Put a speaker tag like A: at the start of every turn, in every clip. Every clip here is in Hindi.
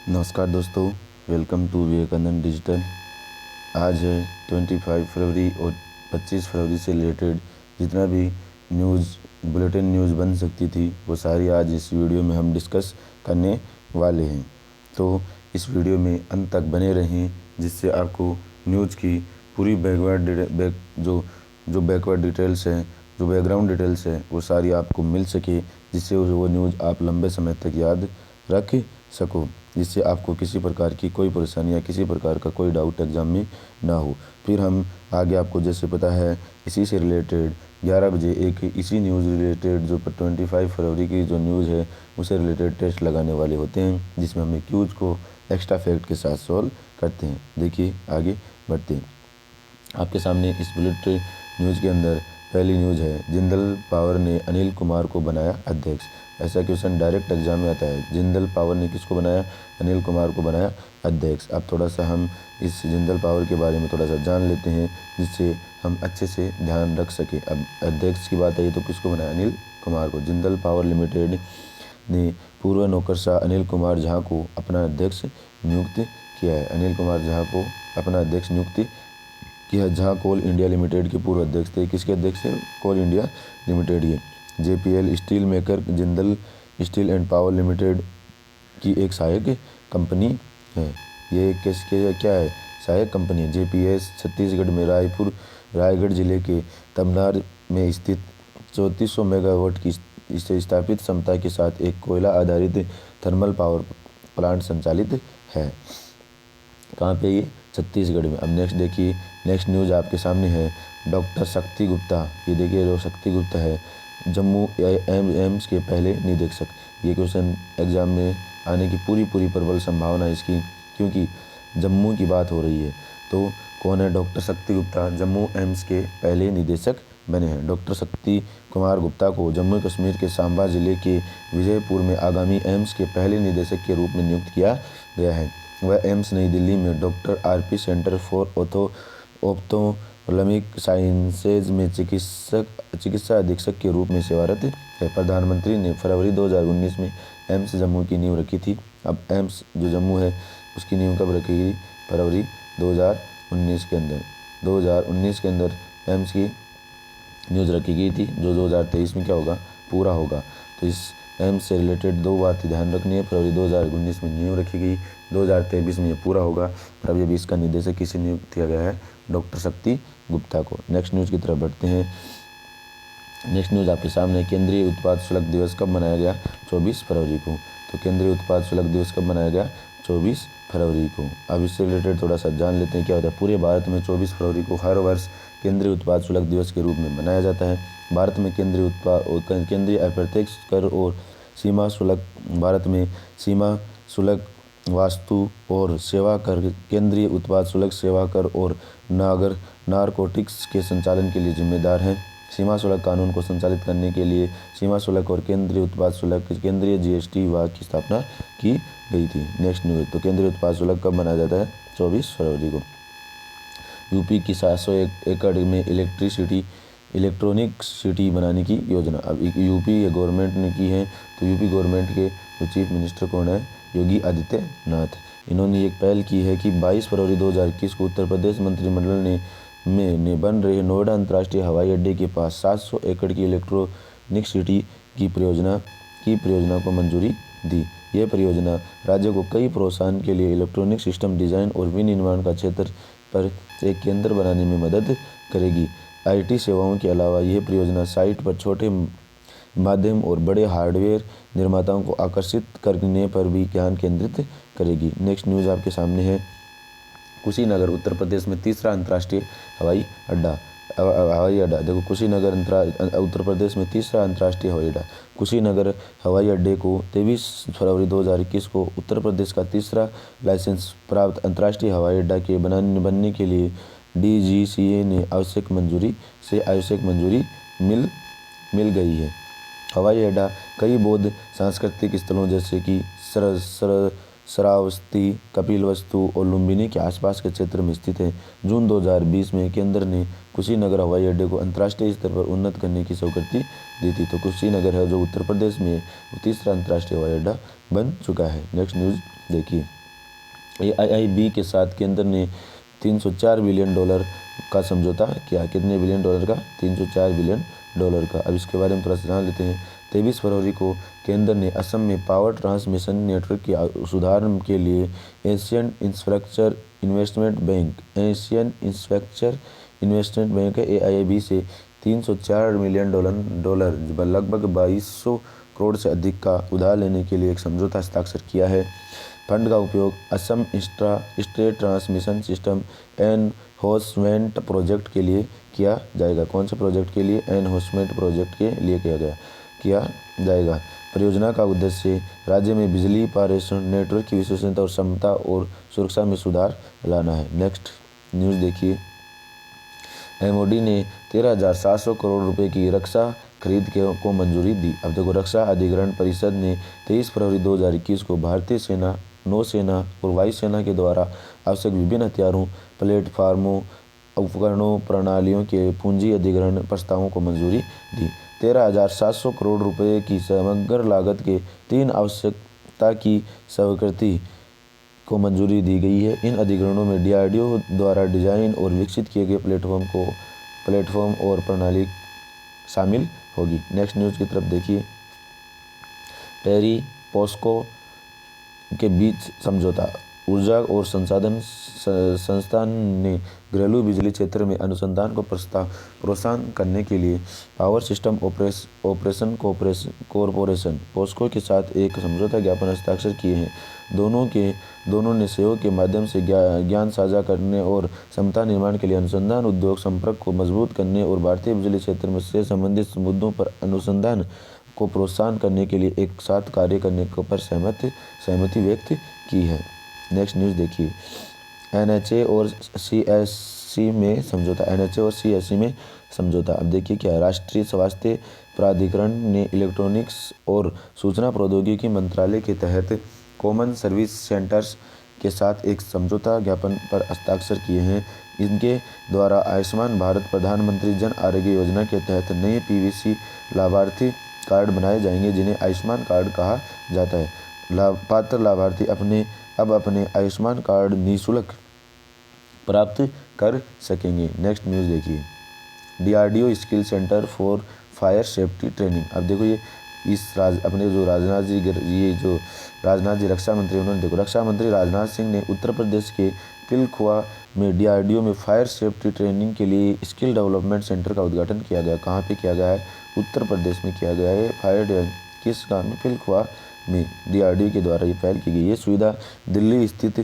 A: नमस्कार दोस्तों, वेलकम टू विवेकानंद डिजिटल। आज है 25 फरवरी और 25 फरवरी से रिलेटेड जितना भी न्यूज़ बुलेटिन न्यूज़ बन सकती थी वो सारी आज इस वीडियो में हम डिस्कस करने वाले हैं। तो इस वीडियो में अंत तक बने रहें, जिससे आपको न्यूज़ की पूरी बैकवर्ड डिटेल्स हैं, जो बैकग्राउंड डिटेल्स है वो सारी आपको मिल सके, जिससे वो न्यूज़ आप लंबे समय तक याद रख सको, जिससे आपको किसी प्रकार की कोई परेशानी या किसी प्रकार का कोई डाउट एग्ज़ाम में ना हो। फिर हम आगे आपको जैसे पता है इसी से रिलेटेड 11 बजे एक इसी न्यूज़ रिलेटेड जो 25 फरवरी की जो न्यूज़ है उसे रिलेटेड टेस्ट लगाने वाले होते हैं, जिसमें हम क्यूज को एक्स्ट्रा फैक्ट के साथ सॉल्व करते हैं। देखिए आगे बढ़ते हैं। आपके सामने इस बुलेटिन न्यूज़ के अंदर पहली न्यूज़ है, जिंदल पावर ने अनिल कुमार को बनाया अध्यक्ष। ऐसा क्वेश्चन डायरेक्ट एग्जाम में आता है। जिंदल पावर ने किसको बनाया? अनिल कुमार को बनाया अध्यक्ष। अब थोड़ा सा हम इस जिंदल पावर के बारे में थोड़ा सा जान लेते हैं, जिससे हम अच्छे से ध्यान रख सकें। अब अध्यक्ष की बात आई तो किसको बनाया? अनिल कुमार को। जिंदल पावर लिमिटेड ने पूर्व नौकरशाह अनिल कुमार झा को अपना अध्यक्ष नियुक्त किया है। अनिल कुमार झा को अपना अध्यक्ष नियुक्त किया। झा कोल इंडिया लिमिटेड के पूर्व अध्यक्ष थे। किसके अध्यक्ष थे? कोल इंडिया लिमिटेड। ये JPL steel maker Jindal steel and power limited की एक सहायक कंपनी है। ये किसके क्या है? सहायक कंपनी है। JPS छत्तीसगढ़ में रायगढ़ जिले के तमनार में स्थित 3400 मेगावाट की इसे स्थापित क्षमता के साथ एक कोयला आधारित थर्मल पावर प्लांट संचालित है। कहाँ पे? ये छत्तीसगढ़ में। अब नेक्स्ट देखिए, नेक्स्ट न्यूज़ आपके सामने है, डॉक्टर शक्ति गुप्ता। ये देखिए जो शक्ति गुप्ता है, जम्मू एम्स के पहले निदेशक। ये क्वेश्चन एग्जाम में आने की पूरी प्रबल संभावना है इसकी, क्योंकि जम्मू की बात हो रही है। तो कौन है? डॉक्टर शक्ति गुप्ता जम्मू एम्स के पहले निदेशक बने हैं। डॉक्टर शक्ति कुमार गुप्ता को जम्मू कश्मीर के सांबा जिले के विजयपुर में आगामी एम्स के पहले निदेशक के रूप में नियुक्त किया गया है। वह एम्स नई दिल्ली में doctor RP centre for ophthalmic sciences में चिकित्सा अधीक्षक के रूप में सेवारत है। प्रधानमंत्री ने फरवरी 2019 में एम्स जम्मू की नींव रखी थी। अब एम्स जो जम्मू है उसकी नींव कब रखी गई? फरवरी 2019 के अंदर। 2019 के अंदर एम्स की न्यूज़ रखी गई थी, जो 2023 में क्या होगा? पूरा होगा। तो इस एम्स से रिलेटेड दो बातें ध्यान रखनी है। फरवरी 2019 में नींव रखी गई, 2023 में ये पूरा होगा। और अभी इसका निदेशक किसे नियुक्त किया गया है? डॉक्टर शक्ति गुप्ता को। नेक्स्ट न्यूज़ की तरफ बढ़ते हैं। नेक्स्ट न्यूज़ आपके सामने, केंद्रीय उत्पाद शुल्क दिवस कब मनाया गया? 24 फरवरी को। तो केंद्रीय उत्पाद शुल्क दिवस कब मनाया गया? 24 फरवरी को। अब इससे रिलेटेड थोड़ा सा जान लेते हैं क्या होता है। पूरे भारत में 24 फरवरी को हर वर्ष केंद्रीय उत्पाद शुल्क दिवस के रूप में मनाया जाता है। भारत में केंद्रीय अप्रत्यक्ष कर और सीमा शुल्क, भारत में सीमा शुल्क, वस्तु और सेवा कर, केंद्रीय उत्पाद शुल्क, सेवा कर और नारकोटिक्स के संचालन के लिए जिम्मेदार हैं। सीमा शुल्क कानून को संचालित करने के लिए सीमा शुल्क और केंद्रीय उत्पाद शुल्क केंद्रीय GST विभाग की स्थापना की गई थी। नेक्स्ट न्यूज़, तो केंद्रीय उत्पाद शुल्क कब मनाया जाता है? 24 फरवरी को। यूपी की 700 एकड़ में इलेक्ट्रॉनिक सिटी बनाने की योजना। अब यूपी गवर्नमेंट ने की है। तो यूपी गवर्नमेंट के जो चीफ मिनिस्टर कौन है? योगी आदित्यनाथ। इन्होंने एक पहल की है कि 22 फरवरी 2021 को उत्तर प्रदेश मंत्रिमंडल ने बन रहे नोएडा अंतर्राष्ट्रीय हवाई अड्डे के पास 700 एकड़ की इलेक्ट्रॉनिक सिटी की परियोजना को मंजूरी दी। यह परियोजना राज्य को कई प्रोत्साहन के लिए इलेक्ट्रॉनिक सिस्टम डिजाइन और विनिर्माण का क्षेत्र पर एक केंद्र बनाने में मदद करेगी। IT सेवाओं के अलावा यह परियोजना साइट पर छोटे, मध्यम और बड़े हार्डवेयर निर्माताओं को आकर्षित करने पर भी ध्यान केंद्रित करेगी। नेक्स्ट न्यूज़ आपके सामने है, कुशीनगर उत्तर प्रदेश में तीसरा अंतर्राष्ट्रीय हवाई अड्डा। देखो, कुशीनगर उत्तर प्रदेश में तीसरा अंतर्राष्ट्रीय हवाई अड्डा। कुशीनगर हवाई अड्डे को 23 फरवरी 2021 को उत्तर प्रदेश का तीसरा लाइसेंस प्राप्त अंतर्राष्ट्रीय हवाई अड्डा के बनने के लिए DGCA ने आवश्यक मंजूरी मिल गई है। हवाई अड्डा कई बौद्ध सांस्कृतिक स्थलों जैसे कि श्रावस्ती, कपिलवस्तु और लुम्बिनी के आसपास के क्षेत्र में स्थित है। जून 2020 में केंद्र ने कुशीनगर हवाई अड्डे को अंतर्राष्ट्रीय स्तर पर उन्नत करने की स्वीकृति दी थी। तो कुशीनगर है जो उत्तर प्रदेश में तीसरा अंतर्राष्ट्रीय हवाई अड्डा बन चुका है। नेक्स्ट न्यूज़ देखिए AIIB के साथ केंद्र ने $304 बिलियन का समझौता किया। कितने बिलियन डॉलर का? $304 बिलियन का। अब इसके बारे में थोड़ा सा जान लेते हैं। 23 फरवरी को केंद्र ने असम में पावर ट्रांसमिशन नेटवर्क के सुधार के लिए Asian infrastructure investment bank AIIB से $304 मिलियन लगभग 2200 करोड़ से अधिक का उधार लेने के लिए एक समझौता हस्ताक्षर किया है। फंड का उपयोग Assam state transmission system enhancement project के लिए किया जाएगा। कौन से प्रोजेक्ट के लिए? एनहोर्समेंट प्रोजेक्ट के लिए किया जाएगा। परियोजना का उद्देश्य राज्य में बिजली पारेषण नेटवर्क की विश्वसनीयता और क्षमता और सुरक्षा में सुधार लाना है। नेक्स्ट न्यूज़ देखिए। MOD ने 13,700 करोड़ रुपए की रक्षा खरीद को मंजूरी दी। अब देखो, रक्षा अधिग्रहण परिषद ने 23 फरवरी 2021 को भारतीय सेना, नौसेना और वायुसेना के द्वारा आवश्यक विभिन्न हथियारों, प्लेटफार्मों, उपकरणों, प्रणालियों के पूंजी अधिग्रहण प्रस्तावों को मंजूरी दी। 13,700 करोड़ रुपए की समग्र लागत के 3 आवश्यकता की स्वीकृति को मंजूरी दी गई है। इन अधिग्रहणों में DRDO द्वारा डिजाइन और विकसित किए गए प्लेटफॉर्म और प्रणाली शामिल होगी। नेक्स्ट न्यूज़ की तरफ देखिए। टेरी पोस्को के बीच समझौता। ऊर्जा और संसाधन संस्थान ने घरेलू बिजली क्षेत्र में अनुसंधान को प्रोत्साहन करने के लिए power system operation corporation POSOCO के साथ एक समझौता ज्ञापन हस्ताक्षर किए हैं। दोनों ने सहयोग के माध्यम से ज्ञान साझा करने और क्षमता निर्माण के लिए अनुसंधान उद्योग संपर्क को मजबूत करने और भारतीय बिजली क्षेत्र में से संबंधित मुद्दों पर अनुसंधान को प्रोत्साहन करने के लिए एक साथ कार्य करने पर सहमति व्यक्त की है। नेक्स्ट न्यूज़ देखिए। NHA और CSC में समझौता। अब देखिए क्या है। राष्ट्रीय स्वास्थ्य प्राधिकरण ने इलेक्ट्रॉनिक्स और सूचना प्रौद्योगिकी मंत्रालय के तहत कॉमन सर्विस सेंटर्स के साथ एक समझौता ज्ञापन पर हस्ताक्षर किए हैं। इनके द्वारा आयुष्मान भारत प्रधानमंत्री जन आरोग्य योजना के तहत नए PVC लाभार्थी कार्ड बनाए जाएंगे, जिन्हें आयुष्मान कार्ड कहा जाता है। पात्र लाभार्थी अब अपने आयुष्मान कार्ड निःशुल्क प्राप्त कर सकेंगे। नेक्स्ट न्यूज़ देखिए। DRDO skill centre for fire safety training. अब देखो, ये अपने जो राजनाथ जी रक्षा मंत्री, उन्होंने देखो, रक्षा मंत्री राजनाथ सिंह ने उत्तर प्रदेश के पिलखुआ में DRDO में फायर सेफ्टी ट्रेनिंग के लिए स्किल डेवलपमेंट सेंटर का उद्घाटन किया गया। कहाँ पे किया गया है? उत्तर प्रदेश में किया गया है। किस गाँव में? पिलखुआ में DRDO के द्वारा ये पहल की गई। ये सुविधा दिल्ली स्थित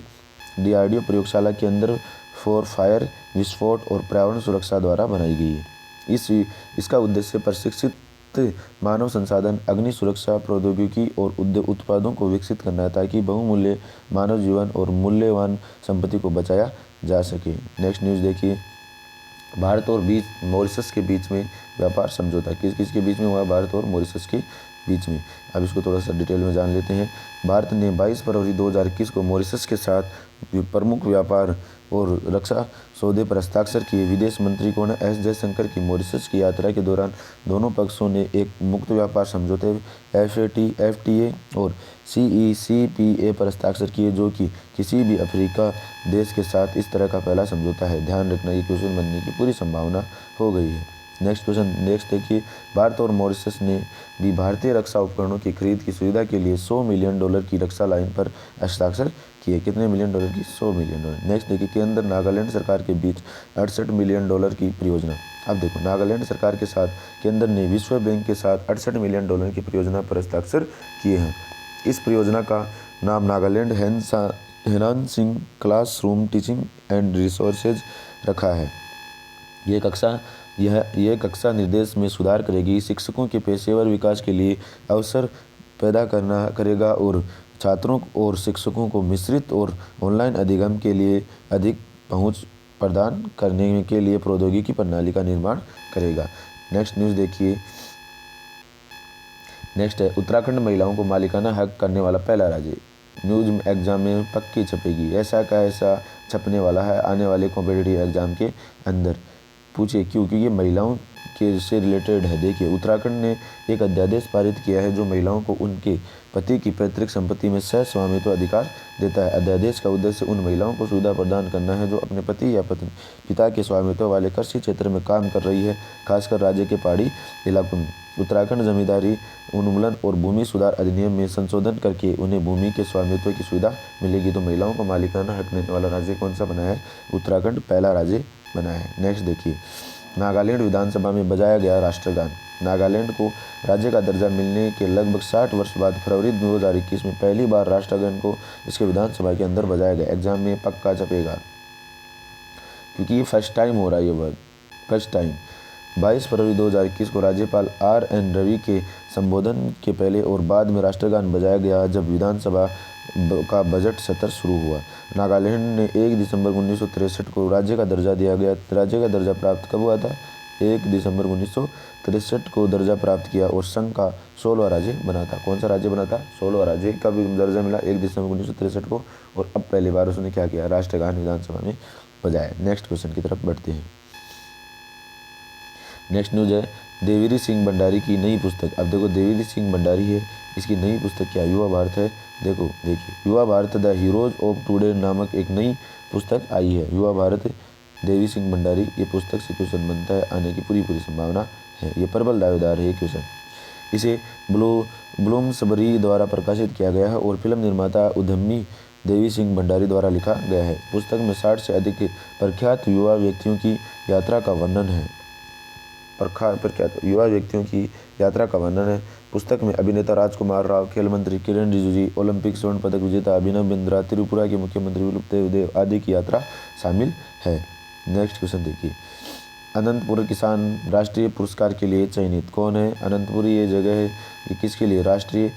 A: DRDO प्रयोगशाला के अंदर फॉर फायर, विस्फोट और पर्यावरण सुरक्षा द्वारा बनाई गई है। इसका उद्देश्य प्रशिक्षित मानव संसाधन, अग्नि सुरक्षा प्रौद्योगिकी और उत्पादों को विकसित करना है, ताकि बहुमूल्य मानव जीवन और मूल्यवान संपत्ति को बचाया जा सके। नेक्स्ट न्यूज़ देखिए। भारत और मॉरिशस के बीच में व्यापार समझौता। किस के बीच में हुआ? भारत और मॉरिशस के बीच में। अब इसको थोड़ा सा डिटेल में जान लेते हैं। भारत ने 22 फरवरी 2021 को मॉरिशस के साथ प्रमुख व्यापार और रक्षा सौदे पर हस्ताक्षर किए। विदेश मंत्री कोण एस जयशंकर की मॉरिशस की यात्रा के दौरान दोनों पक्षों ने एक मुक्त व्यापार समझौते FTA और CECPA पर हस्ताक्षर किए, जो कि किसी भी अफ्रीका देश के साथ इस तरह का पहला समझौता है। ध्यान रखना, ये क्वेश्चन बनने की पूरी संभावना हो गई है। नेक्स्ट देखिए। भारत और मॉरिशस ने भी भारतीय रक्षा उपकरणों की खरीद की सुविधा के लिए $100 मिलियन की रक्षा लाइन पर हस्ताक्षर किए। कितने मिलियन डॉलर की? $100 मिलियन। नेक्स्ट देखिए। केंद्र नागालैंड सरकार के बीच $68 मिलियन की परियोजना। अब देखो, नागालैंड सरकार के साथ केंद्र ने विश्व बैंक के साथ $68 मिलियन की परियोजना पर हस्ताक्षर किए हैं। इस परियोजना का नाम Nagaland enhancing classroom teaching and resources रखा है। यह कक्षा निर्देश में सुधार करेगी, शिक्षकों के पेशेवर विकास के लिए अवसर पैदा करेगा और छात्रों और शिक्षकों को मिश्रित और ऑनलाइन अधिगम के लिए अधिक पहुंच प्रदान करने के लिए प्रौद्योगिकी प्रणाली का निर्माण करेगा। नेक्स्ट न्यूज़ देखिए। नेक्स्ट है, उत्तराखंड महिलाओं को मालिकाना हक करने वाला पहला राज्य। न्यूज़ एग्जाम में पक्की छपेगी। ऐसा का ऐसा छपने वाला है आने वाले कॉम्पिटिटिव एग्जाम के अंदर। पूछे क्यों? क्योंकि ये महिलाओं के से रिलेटेड है। देखिए, उत्तराखंड ने एक अध्यादेश पारित किया है जो महिलाओं को उनके पति की पैतृक संपत्ति में सह स्वामित्व अधिकार देता है। अध्यादेश का उद्देश्य उन महिलाओं को सुविधा प्रदान करना है जो अपने पति या पिता के स्वामित्व वाले कृषि क्षेत्र में काम कर रही है, खासकर राज्य के पहाड़ी इलाकों में। उत्तराखंड जमींदारी उन्मूलन और भूमि सुधार अधिनियम में संशोधन करके उन्हें भूमि के स्वामित्व की सुविधा मिलेगी। तो महिलाओं को मालिकाना हक देने वाला राज्य कौन सा बना है? उत्तराखंड पहला राज्य बना है। नेक्स्ट देखिए, नागालैंड विधानसभा में बजाया गया राष्ट्रगान। नागालैंड को राज्य का दर्जा मिलने के लगभग 60 वर्ष बाद फरवरी 2021 में पहली बार राष्ट्रगान को इसके विधानसभा के अंदर बजाया गया। एग्जाम में पक्का छपेगा क्योंकि ये फर्स्ट टाइम हो रहा है, ये वर्ड फर्स्ट टाइम। 22 फरवरी 2021 को राज्यपाल RN रवि के संबोधन के पहले और बाद में राष्ट्रगान बजाया गया जब विधानसभा का बजट सत्र शुरू हुआ। नागालैंड ने 1 दिसंबर 1963 को राज्य का दर्जा दिया गया। राज्य का दर्जा प्राप्त कब हुआ था? 1 दिसंबर 1963 को दर्जा प्राप्त किया और संघ का 16वां राज्य बना था। कौन सा राज्य बना था? 16वां राज्य। कब दर्जा मिला? 1 दिसंबर 1963 को। और अब पहली बार उसने क्या किया? राष्ट्रगान विधानसभा में बजाया। नेक्स्ट क्वेश्चन की तरफ बढ़ते हैं। नेक्स्ट न्यूज है देवीरी सिंह भंडारी की नई पुस्तक। अब देखो, देवीरी सिंह भंडारी है, इसकी नई पुस्तक क्या? युवा भारत है। देखिए, युवा Bharat the heroes of today नामक एक नई पुस्तक आई है। युवा भारत, देवी सिंह भंडारी, ये पुस्तक से क्वेश्चन बनता है, आने की पूरी संभावना है। ये प्रबल दावेदार है ये क्वेश्चन। इसे ब्लूम्सबरी द्वारा प्रकाशित किया गया है और फिल्म निर्माता उद्यमी देवी सिंह भंडारी द्वारा लिखा गया है। पुस्तक में 60 से अधिक प्रख्यात युवा व्यक्तियों की यात्रा का वर्णन है। युवा व्यक्तियों की यात्रा का वर्णन है। पुस्तक में अभिनेता राजकुमार राव, खेल मंत्री किरण रिजिजू, ओलंपिक स्वर्ण पदक विजेता अभिनव बिंद्रा, त्रिपुरा के मुख्यमंत्री विप्लव देव आदि की यात्रा शामिल है। नेक्स्ट क्वेश्चन देखिए, अनंतपुर किसान राष्ट्रीय पुरस्कार के लिए चयनित कौन है? अनंतपुर ये जगह है, ये किसके लिए? राष्ट्रीय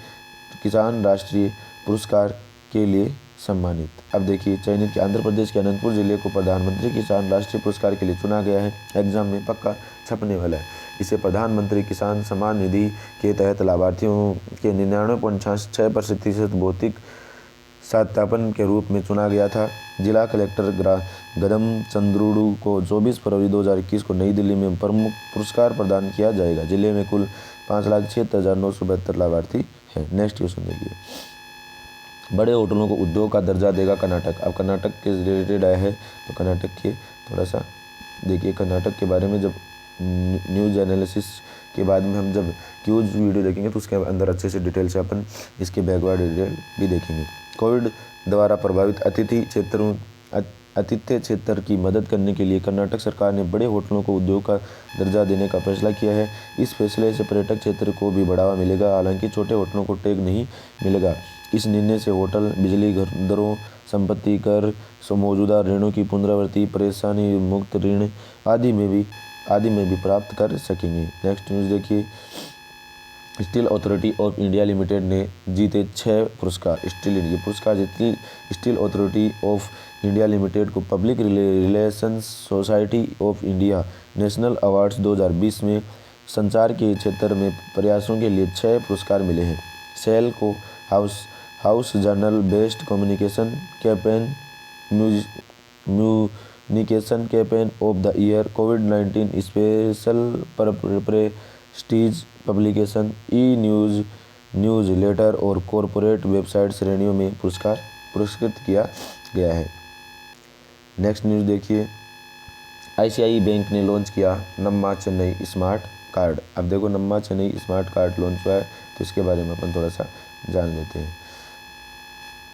A: पुरस्कार के लिए सम्मानित। अब देखिए, चयनित के आंध्र प्रदेश के अनंतपुर जिले को प्रधानमंत्री किसान राष्ट्रीय पुरस्कार के लिए चुना गया है। एग्जाम में पक्का छपने वाला है। इसे प्रधानमंत्री किसान सम्मान निधि के तहत लाभार्थियों के 99.6% भौतिक सत्यापन के रूप में चुना गया था। जिला कलेक्टर गदम चंद्रुडू को 24 फरवरी 2021 को नई दिल्ली में प्रमुख पुरस्कार प्रदान किया जाएगा। जिले में कुल 5,76,972 लाभार्थी हैं। नेक्स्ट क्वेश्चन देखिए, बड़े होटलों को उद्योग का दर्जा देगा कर्नाटक। अब कर्नाटक के रिलेटेड आया है, तो कर्नाटक के थोड़ा सा देखिए। कर्नाटक के बारे में जब न्यूज़ एनालिसिस के बाद में हम जब क्यूज वीडियो देखेंगे तो उसके अंदर अच्छे से डिटेल से अपन इसके बैकवर्ड डिटेल भी देखेंगे। कोविड द्वारा प्रभावित आतिथ्य क्षेत्र की मदद करने के लिए कर्नाटक सरकार ने बड़े होटलों को उद्योग का दर्जा देने का फैसला किया है। इस फैसले से पर्यटक क्षेत्र को भी बढ़ावा मिलेगा, हालांकि छोटे होटलों को टैग नहीं मिलेगा। इस निर्णय से होटल, बिजली दरों, संपत्ति कर, मौजूदा ऋणों की पुनरावृत्ति, परेशानी मुक्त ऋण आदि में भी प्राप्त कर सकेंगे। नेक्स्ट न्यूज़ देखिए, steel authority of India limited ने जीते 6 पुरस्कार। स्टील अथॉरिटी ऑफ इंडिया लिमिटेड को public relations society of India national awards 2020 में संचार के क्षेत्र में प्रयासों के लिए 6 पुरस्कार मिले हैं। सेल को house journal based communication campaign, communication campaign of the year, कोविड-19 special prestige publication, newsletter और कॉरपोरेट वेबसाइट श्रेणियों में पुरस्कृत किया गया है। नेक्स्ट न्यूज़ देखिए, ICICI बैंक ने लॉन्च किया नम्मा चेन्नई स्मार्ट कार्ड। अब देखो, Namma Chennai smart card launch हुआ है, तो इसके बारे में अपन थोड़ा सा जान लेते हैं।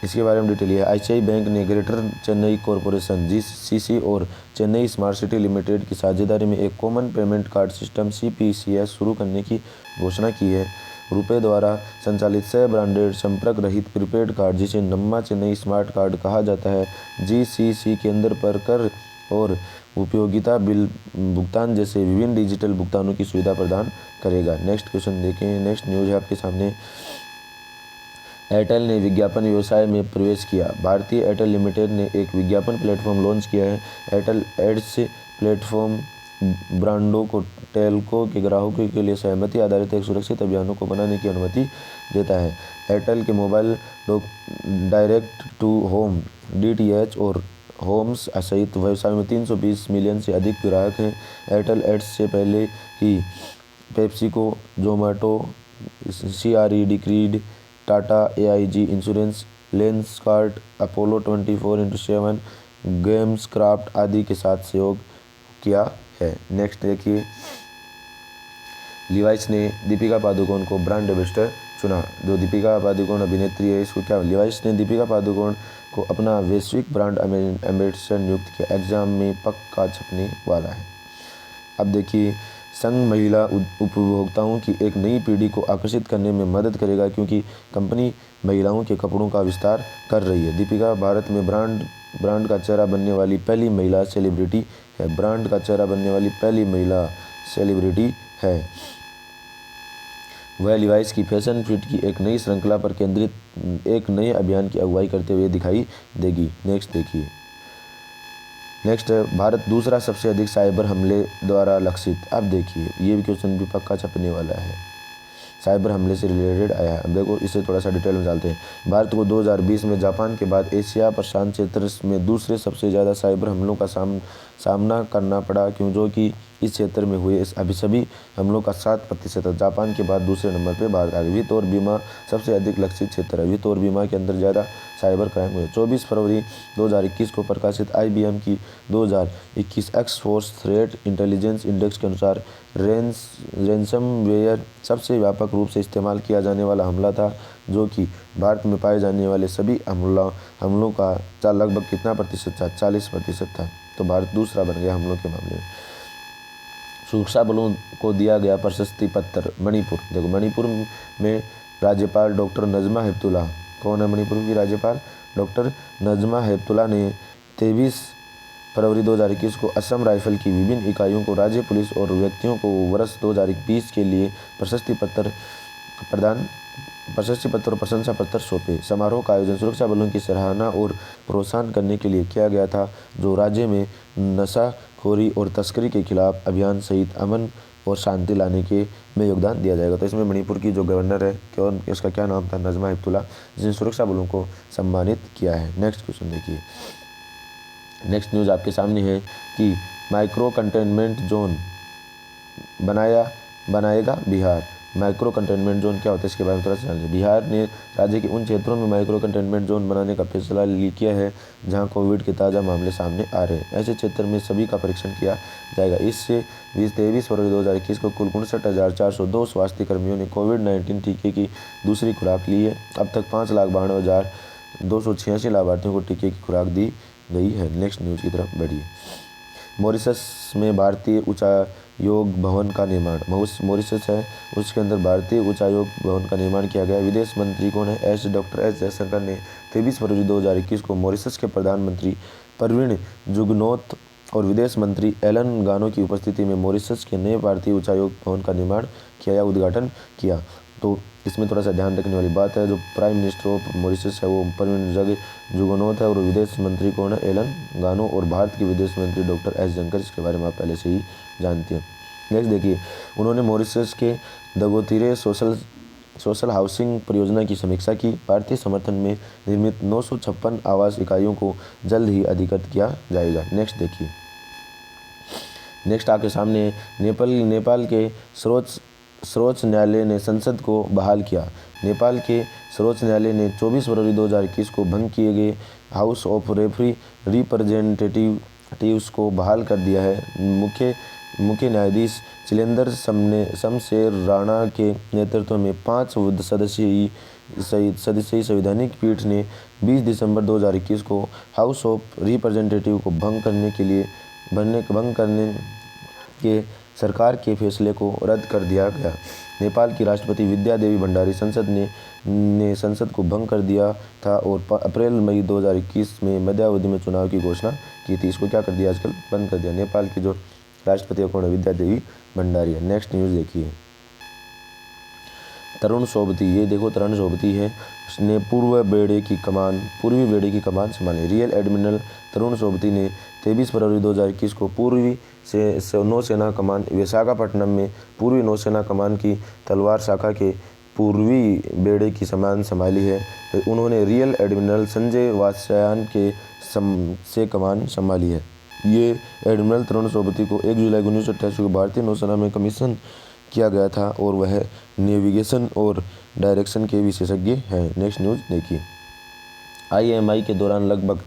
A: इसके बारे में डिटेल है। ICICI बैंक ने ग्रेटर चेन्नई कॉरपोरेशन GCC और चेन्नई स्मार्ट सिटी लिमिटेड की साझेदारी में एक common payment card system CPCS शुरू करने की घोषणा की है। रुपए द्वारा संचालित 6 ब्रांडेड संपर्क रहित प्रीपेड कार्ड, जिसे नम्मा चेन्नई स्मार्ट कार्ड कहा जाता है, GCC केंद्र पर कर और उपयोगिता बिल भुगतान जैसे विभिन्न डिजिटल भुगतानों की सुविधा प्रदान करेगा। नेक्स्ट क्वेश्चन देखें। नेक्स्ट न्यूज़ है आपके सामने, एयरटेल ने विज्ञापन व्यवसाय में प्रवेश किया। भारतीय एयरटेल लिमिटेड ने एक विज्ञापन प्लेटफॉर्म लॉन्च किया है। एयरटेल एड्स प्लेटफॉर्म ब्रांडों को टेलको के ग्राहकों के लिए सहमति आधारित एक सुरक्षित अभियानों को बनाने की अनुमति देता है। एयरटेल के mobile direct to home DTH और होम्स सहित व्यवसाय में 320 मिलियन से अधिक ग्राहक हैं। एयरटेल एड्स से पहले ही PepsiCo, Zomato, CRED, Tata, AIG insurance Lenskart, Apollo 24x7, Gameskraft आदि के साथ सहयोग किया है। नेक्स्ट देखिए, लिवाइस ने दीपिका पादुकोण को ब्रांड एम्बेसडर चुना। जो दीपिका पादुकोण अभिनेत्री है, इसको क्या, लिवाइस ने दीपिका पादुकोण को अपना वैश्विक ब्रांड एम्बेसडर नियुक्त किया। एग्जाम में पक्का छपने वाला है। अब देखिए, संघ महिला उपभोक्ताओं की एक नई पीढ़ी को आकर्षित करने में मदद करेगा, क्योंकि कंपनी महिलाओं के कपड़ों का विस्तार कर रही है। दीपिका भारत में ब्रांड का चेहरा बनने वाली पहली महिला सेलिब्रिटी है। ब्रांड का चेहरा बनने वाली पहली महिला सेलिब्रिटी है। वह लिवाइस की फैशन फिट की एक नई श्रृंखला पर केंद्रित एक नए अभियान की अगुवाई करते हुए दिखाई देगी। नेक्स्ट देखिए, नेक्स्ट है, भारत दूसरा सबसे अधिक साइबर हमले द्वारा लक्षित। अब देखिए, ये भी क्वेश्चन भी पक्का छपने वाला है, साइबर हमले से रिलेटेड आया है। अब देखो, इसे थोड़ा सा डिटेल में डालते हैं। भारत को 2020 में जापान के बाद एशिया प्रशांत क्षेत्र में दूसरे सबसे ज़्यादा साइबर हमलों का सामना करना पड़ा, जो कि इस क्षेत्र में हुए अभी सभी हमलों का 7% है। जापान के बाद दूसरे नंबर पर भारत आ गया। वित्त और बीमा सबसे अधिक लक्षित क्षेत्र है। वित्त और बीमा के अंदर ज़्यादा साइबर क्राइम हुए। 24 फरवरी 2021 को प्रकाशित IBM की 2021 एक्स-फोर्स थ्रेट इंटेलिजेंस इंडेक्स के अनुसार रैनसमवेयर सबसे व्यापक रूप से इस्तेमाल किया जाने वाला हमला था, जो कि भारत में पाए जाने वाले सभी हमलों का लगभग कितना प्रतिशत था, 40% था। तो भारत दूसरा बन गया हमलों के मामले में। सुरक्षा बलों को दिया गया प्रशस्ति पत्र। मणिपुर, देखो मणिपुर में राज्यपाल डॉक्टर नजमा हेपतुल्ला, कौन है मणिपुर की राज्यपाल? डॉक्टर नजमा हेपतुल्ला ने 23 फरवरी 2021 को असम राइफल की विभिन्न इकाइयों को, राज्य पुलिस और व्यक्तियों को वर्ष 2020 के लिए प्रशस्ति पत्र और प्रशंसा पत्र सौंपे। समारोह का आयोजन सुरक्षा बलों की सराहना और प्रोत्साहन करने के लिए किया गया था, जो राज्य में नशाखोरी और तस्करी के खिलाफ अभियान सहित अमन और शांति लाने में योगदान दिया जाएगा। तो इसमें मणिपुर की जो गवर्नर है, इसका क्या नाम था? नजमा हेपतुल्ला, जिसने सुरक्षा बलों को सम्मानित किया है। नेक्स्ट क्वेश्चन देखिए, नेक्स्ट न्यूज़ आपके सामने है कि माइक्रो कंटेनमेंट जोन बनाएगा बिहार। माइक्रो कंटेनमेंट जोन क्या होता है, इसके बारे में थोड़ा सा जान लीजिए। बिहार ने राज्य के उन क्षेत्रों में माइक्रो कंटेनमेंट जोन बनाने का फैसला किया है जहां कोविड के ताज़ा मामले सामने आ रहे हैं। ऐसे क्षेत्र में सभी का परीक्षण किया जाएगा। इससे 23 फरवरी 2021 को कुल 59,402 स्वास्थ्य कर्मियों ने कोविड-19 टीके की दूसरी खुराक ली है। अब तक 5,92,286 लाभार्थियों को टीके की खुराक दी गई है। नेक्स्ट न्यूज़ की तरफ बढ़िए। मॉरिशस में भारतीय उच्चायोग भवन का निर्माण। मॉरिशस है, उसके अंदर भारतीय उच्चायोग भवन का निर्माण किया गया। विदेश मंत्री कौन है? डॉक्टर एस जयशंकर ने 23 फरवरी 2021 को मॉरिशस के प्रधानमंत्री प्रविण जुगनौथ और विदेश मंत्री एलन गानो की उपस्थिति में मॉरिशस के नए भारतीय उच्चायोग भवन का निर्माण किया या उद्घाटन किया। तो इसमें थोड़ा सा ध्यान रखने वाली बात है, जो प्राइम मिनिस्टर ऑफ मॉरिशस है वो प्रविण जुगनौथ है, और विदेश मंत्री कौन है? एलन गानो, और भारत के विदेश मंत्री डॉक्टर एस जयशंकर, इसके बारे में आप पहले से ही जानते हैं। नेक्स्ट देखिए, उन्होंने मॉरिशस के दगोतीरे सोशल हाउसिंग परियोजना की समीक्षा की। भारतीय समर्थन में निर्मित 956 आवास इकाइयों को जल्द ही अधिकृत किया जाएगा। नेक्स्ट देखिए, नेक्स्ट आपके सामने नेपाल के सर्वोच्च न्यायालय ने संसद को बहाल किया। नेपाल के सर्वोच्च न्यायालय ने 24 फरवरी 2021 को भंग किए गए हाउस ऑफ रिप्रेजेंटेटिव्स को बहाल कर दिया है। मुख्य न्यायाधीश चिलेंदर शमशेर राणा के नेतृत्व में 5 सदस्यीय संवैधानिक पीठ ने 20 दिसंबर 2021 को हाउस ऑफ रिप्रेजेंटेटिव को भंग करने के सरकार के फैसले को रद्द कर दिया गया। नेपाल की राष्ट्रपति विद्या देवी भंडारी ने संसद को भंग कर दिया था और अप्रैल-मई 2021 में मध्यावधि में चुनाव की घोषणा की थी। इसको क्या कर दिया, आजकल बंद कर दिया। नेपाल की जो राष्ट्रपति कौन है? विद्या देवी भंडारी है। नेक्स्ट न्यूज़ देखिए, तरुण सोबती, ये देखो तरुण सोबती है, उसने पूर्वी बेड़े की कमान संभाली। रियल एडमिरल तरुण सोबती ने 23 फरवरी 2021 को पूर्वी से नौसेना कमान विशाखापट्टनम में पूर्वी नौसेना कमान की तलवार शाखा के पूर्वी बेड़े की कमान संभाली है। तो उन्होंने रियल एडमिरल संजय वात्स्यायन से कमान संभाली है। ये एडमिरल तरुण सोबती को 1 जुलाई 1988 को भारतीय नौसेना में कमीशन किया गया था और वह नेविगेशन और डायरेक्शन के विशेषज्ञ हैं। नेक्स्ट न्यूज़ देखिए, IMI के दौरान लगभग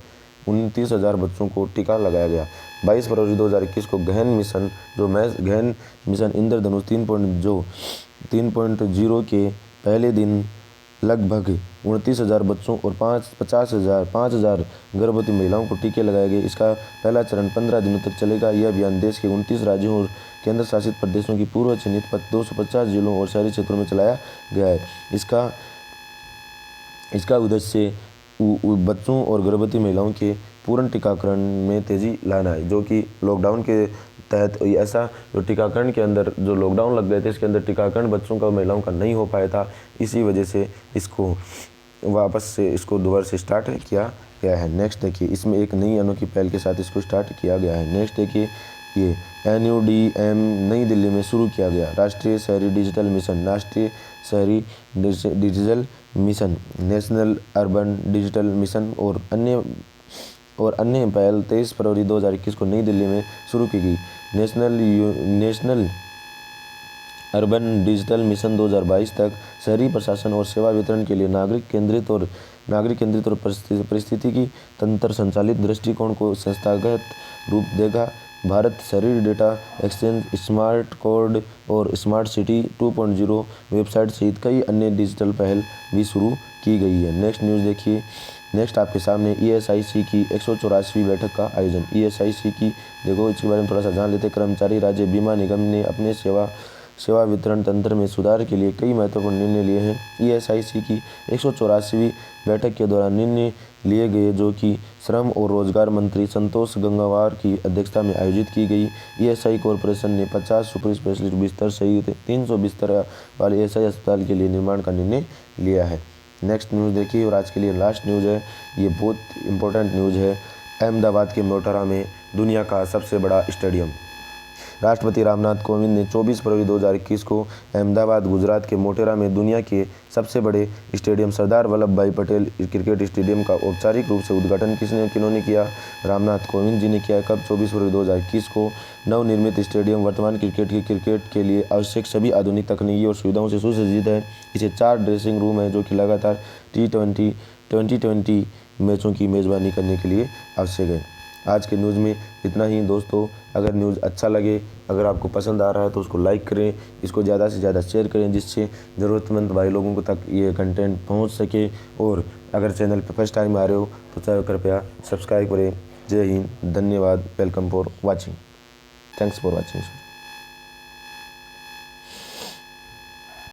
A: 29,000 बच्चों को टीका लगाया गया। 22 फरवरी 2021 को गहन मिशन इंद्रधनुष 3.0 के पहले दिन लगभग 29,000 बच्चों और 5,000 गर्भवती महिलाओं को टीके लगाए गए। इसका पहला चरण 15 दिनों तक चलेगा। यह अभियान देश के 29 राज्यों और केंद्र शासित प्रदेशों की पूर्व चिन्हित 250 जिलों और शहरी क्षेत्रों में चलाया गया है। इसका उद्देश्य बच्चों और गर्भवती महिलाओं के पूर्ण टीकाकरण में तेज़ी लाना है, जो कि लॉकडाउन के तहत ऐसा जो टीकाकरण के अंदर जो लॉकडाउन लग गए थे, इसके अंदर टीकाकरण बच्चों का महिलाओं का नहीं हो पाया था। इसी वजह से इसको दोबारा से स्टार्ट किया गया है। नेक्स्ट देखिए, इसमें एक नई अनोखी पहल के साथ इसको स्टार्ट किया गया है। नेक्स्ट देखिए, ये NUDM नई दिल्ली में शुरू किया गया। राष्ट्रीय शहरी डिजिटल मिशन, राष्ट्रीय शहरी digital mission, national urban digital mission और अन्य पहल 23 फरवरी 2021 को नई दिल्ली में शुरू की गई। नेशनल अर्बन डिजिटल मिशन 2022 तक शहरी प्रशासन और सेवा वितरण के लिए नागरिक केंद्रित और परिस्थितिकी तंत्र संचालित दृष्टिकोण को संस्थागत रूप देगा। भारत शहरी डेटा एक्सचेंज, स्मार्ट कोड और स्मार्ट सिटी 2.0 वेबसाइट सहित कई अन्य डिजिटल पहल भी शुरू की गई है। नेक्स्ट न्यूज़ देखिए। नेक्स्ट आपके सामने ESIC की 184वीं बैठक का आयोजन। ESIC की देखो, इसके बारे में थोड़ा सा जान लेते। कर्मचारी राज्य बीमा निगम ने अपने सेवा वितरण तंत्र में सुधार के लिए कई महत्वपूर्ण निर्णय लिए हैं। ESIC की 184वीं बैठक के दौरान निर्णय लिए गए, जो कि श्रम और रोजगार मंत्री संतोष गंगवार की अध्यक्षता में आयोजित की गई। ESI कॉरपोरेशन ने 50 सुपर स्पेशलिस्ट बिस्तर सहित 300 बिस्तर वाले ESI अस्पताल के लिए निर्माण का निर्णय लिया है। नेक्स्ट न्यूज़ देखिए, और आज के लिए लास्ट न्यूज़ है, ये बहुत इंपॉर्टेंट न्यूज़ है। अहमदाबाद के मोटेरा में दुनिया का सबसे बड़ा स्टेडियम। राष्ट्रपति रामनाथ कोविंद ने 24 फरवरी 2021 को अहमदाबाद, गुजरात के मोटेरा में दुनिया के सबसे बड़े स्टेडियम सरदार वल्लभ भाई पटेल क्रिकेट स्टेडियम का औपचारिक रूप से उद्घाटन किन्होंने किया? रामनाथ कोविंद जी ने किया। कब? 24 फरवरी 2021 को। नवनिर्मित स्टेडियम वर्तमान क्रिकेट के लिए आवश्यक सभी आधुनिक तकनीकी और सुविधाओं से सुसज्जित है। इसे 4 ड्रेसिंग रूम है, जो कि लगातार T20 मैचों की मेज़बानी करने के लिए आवश्यक है। आज के न्यूज़ में इतना ही दोस्तों। अगर न्यूज़ अच्छा लगे, अगर आपको पसंद आ रहा है तो उसको लाइक करें, इसको ज़्यादा से ज़्यादा शेयर करें, जिससे ज़रूरतमंद भाई लोगों को तक ये कंटेंट पहुंच सके। और अगर चैनल पर फर्स्ट टाइम आ रहे हो तो कृपया सब्सक्राइब करें। जय हिंद, धन्यवाद, welcome for watching, thanks for watching.